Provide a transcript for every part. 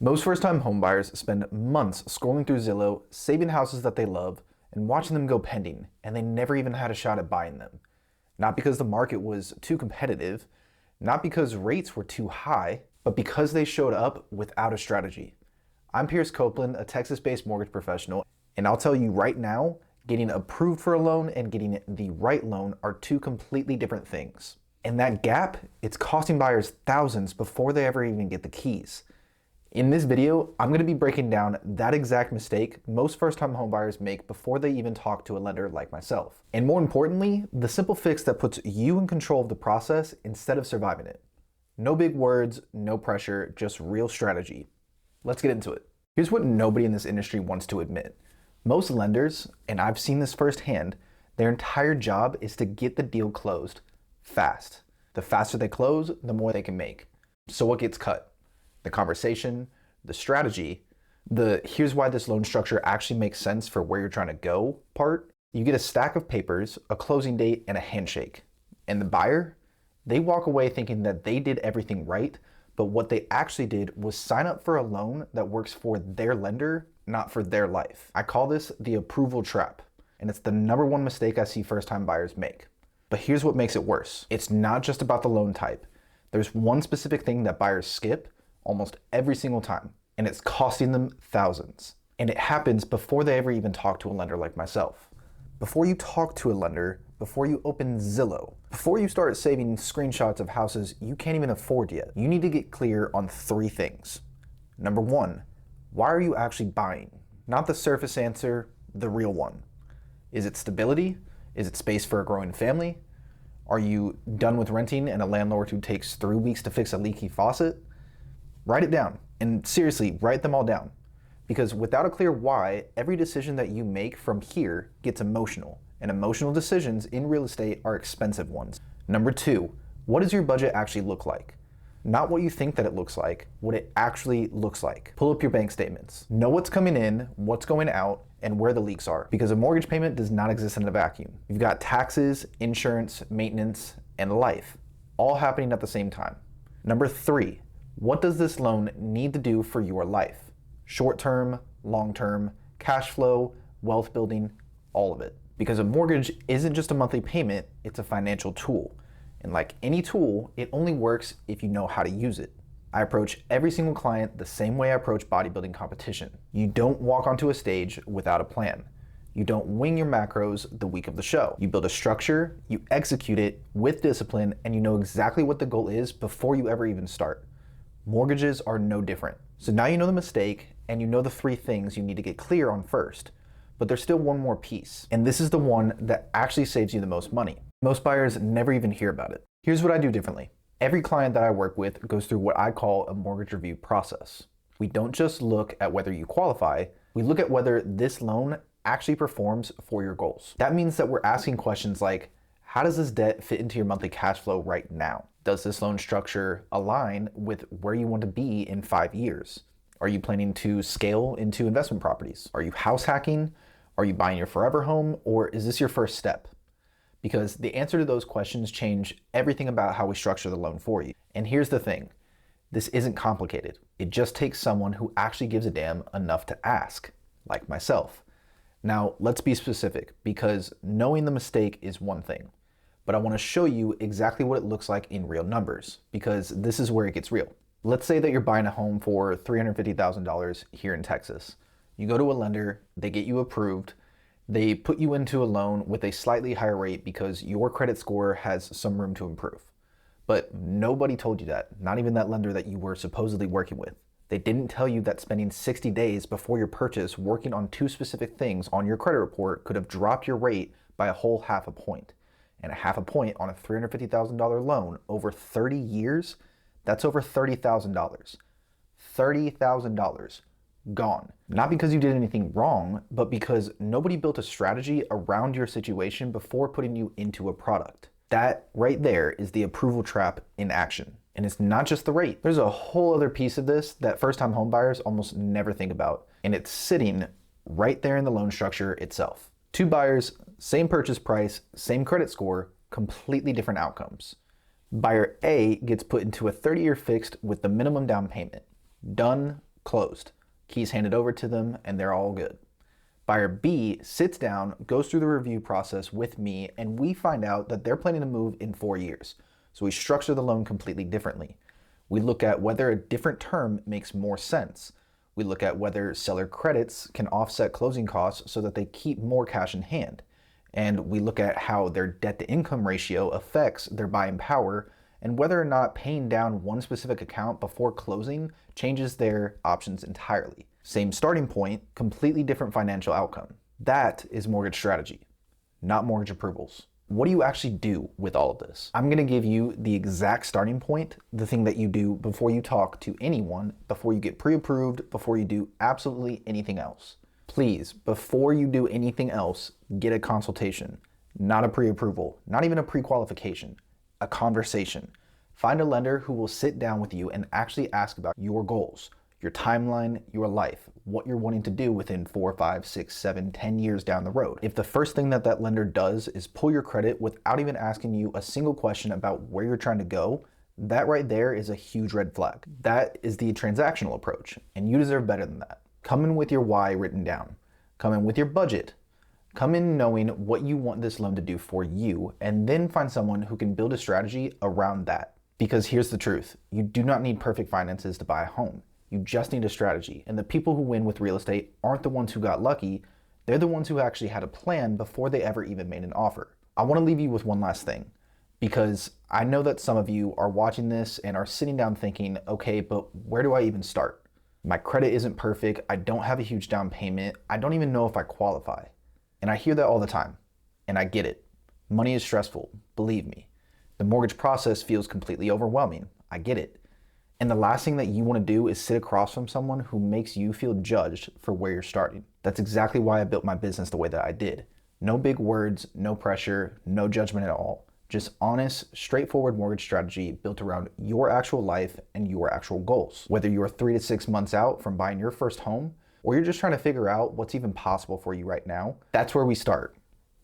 Most first-time homebuyers spend months scrolling through Zillow, saving houses that they love, and watching them go pending, and they never even had a shot at buying them. Not because the market was too competitive, not because rates were too high, but because they showed up without a strategy. I'm Pierce Copeland, a Texas-based mortgage professional, and I'll tell you right now, getting approved for a loan and getting the right loan are two completely different things. And that gap, it's costing buyers thousands before they ever even get the keys. In this video, I'm going to be breaking down that exact mistake most first-time homebuyers make before they even talk to a lender like myself. And more importantly, the simple fix that puts you in control of the process instead of surviving it. No big words, no pressure, just real strategy. Let's get into it. Here's what nobody in this industry wants to admit. Most lenders, and I've seen this firsthand, their entire job is to get the deal closed fast. The faster they close, the more they can make. So what gets cut? The conversation, the strategy, the here's why this loan structure actually makes sense for where you're trying to go part. You get a stack of papers, a closing date, and a handshake. And the buyer, they walk away thinking that they did everything right, but what they actually did was sign up for a loan that works for their lender, not for their life. I call this the approval trap, and it's the number one mistake I see first-time buyers make. But here's what makes it worse. It's not just about the loan type. There's one specific thing that buyers skip almost every single time, and it's costing them thousands. And it happens before they ever even talk to a lender like myself. Before you talk to a lender, before you open Zillow, before you start saving screenshots of houses you can't even afford yet, you need to get clear on three things. Number one, why are you actually buying? Not the surface answer, the real one. Is it stability? Is it space for a growing family? Are you done with renting and a landlord who takes 3 weeks to fix a leaky faucet? Write it down, and seriously, write them all down. Because without a clear why, every decision that you make from here gets emotional, and emotional decisions in real estate are expensive ones. Number two, what does your budget actually look like? Not what you think that it looks like, what it actually looks like. Pull up your bank statements. Know what's coming in, what's going out, and where the leaks are. Because a mortgage payment does not exist in a vacuum. You've got taxes, insurance, maintenance, and life, all happening at the same time. Number three, what does this loan need to do for your life? Short-term, long-term, cash flow, wealth building, all of it. Because a mortgage isn't just a monthly payment, it's a financial tool. And like any tool, it only works if you know how to use it. I approach every single client the same way I approach bodybuilding competition. You don't walk onto a stage without a plan. You don't wing your macros the week of the show. You build a structure, you execute it with discipline, and you know exactly what the goal is before you ever even start. Mortgages are no different. So now you know the mistake, and you know the three things you need to get clear on first. But there's still one more piece, and this is the one that actually saves you the most money. Most buyers never even hear about it. Here's what I do differently. Every client that I work with goes through what I call a mortgage review process. We don't just look at whether you qualify, we look at whether this loan actually performs for your goals. That means that we're asking questions like, how does this debt fit into your monthly cash flow right now? Does this loan structure align with where you want to be in 5 years? Are you planning to scale into investment properties? Are you house hacking? Are you buying your forever home? Or is this your first step? Because the answer to those questions change everything about how we structure the loan for you. And here's the thing, this isn't complicated. It just takes someone who actually gives a damn enough to ask, like myself. Now, let's be specific, because knowing the mistake is one thing, but I want to show you exactly what it looks like in real numbers, because this is where it gets real. Let's say that you're buying a home for $350,000 here in Texas. You go to a lender, they get you approved, they put you into a loan with a slightly higher rate because your credit score has some room to improve. But nobody told you that, not even that lender that you were supposedly working with. They didn't tell you that spending 60 days before your purchase working on two specific things on your credit report could have dropped your rate by a whole half a point. And a half a point on a $350,000 loan over 30 years, that's over $30,000. $30,000 gone. Not because you did anything wrong, but because nobody built a strategy around your situation before putting you into a product. That right there is the approval trap in action. And it's not just the rate. There's a whole other piece of this that first-time homebuyers almost never think about. And it's sitting right there in the loan structure itself. Two buyers, same purchase price, same credit score, completely different outcomes. Buyer A gets put into a 30-year fixed with the minimum down payment. Done, closed. Keys handed over to them, and they're all good. Buyer B sits down, goes through the review process with me, and we find out that they're planning to move in 4 years. So we structure the loan completely differently. We look at whether a different term makes more sense. We look at whether seller credits can offset closing costs so that they keep more cash in hand. And we look at how their debt-to-income ratio affects their buying power and whether or not paying down one specific account before closing changes their options entirely. Same starting point, completely different financial outcome. That is mortgage strategy, not mortgage approvals. What do you actually do with all of this? I'm gonna give you the exact starting point, the thing that you do before you talk to anyone, before you get pre-approved, before you do absolutely anything else. Please, before you do anything else, get a consultation, not a pre-approval, not even a pre-qualification, a conversation. Find a lender who will sit down with you and actually ask about your goals, your timeline, your life, what you're wanting to do within 4, 5, 6, 7, 10 years down the road. If the first thing that lender does is pull your credit without even asking you a single question about where you're trying to go, that right there is a huge red flag. That is the transactional approach, and you deserve better than that. Come in with your why written down. Come in with your budget. Come in knowing what you want this loan to do for you, and then find someone who can build a strategy around that. Because here's the truth, you do not need perfect finances to buy a home. You just need a strategy. And the people who win with real estate aren't the ones who got lucky, they're the ones who actually had a plan before they ever even made an offer. I want to leave you with one last thing, because I know that some of you are watching this and are sitting down thinking, okay, but where do I even start? My credit isn't perfect, I don't have a huge down payment, I don't even know if I qualify. And I hear that all the time, and I get it. Money is stressful, believe me. The mortgage process feels completely overwhelming, I get it. And the last thing that you want to do is sit across from someone who makes you feel judged for where you're starting. That's exactly why I built my business the way that I did. No big words, no pressure, no judgment at all. Just honest, straightforward mortgage strategy built around your actual life and your actual goals. Whether you're 3 to 6 months out from buying your first home, or you're just trying to figure out what's even possible for you right now, that's where we start,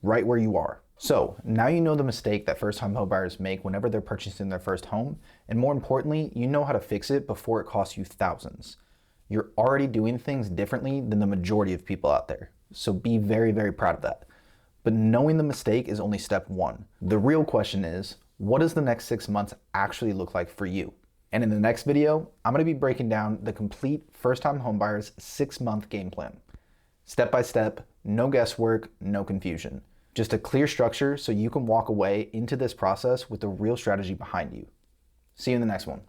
right where you are. So now you know the mistake that first-time homebuyers make whenever they're purchasing their first home, and more importantly, you know how to fix it before it costs you thousands. You're already doing things differently than the majority of people out there, so be very, very proud of that. But knowing the mistake is only step one. The real question is, what does the next 6 months actually look like for you? And in the next video, I'm gonna be breaking down the complete first-time homebuyer's 6-month game plan. Step by step, no guesswork, no confusion. Just a clear structure so you can walk away into this process with the real strategy behind you. See you in the next one.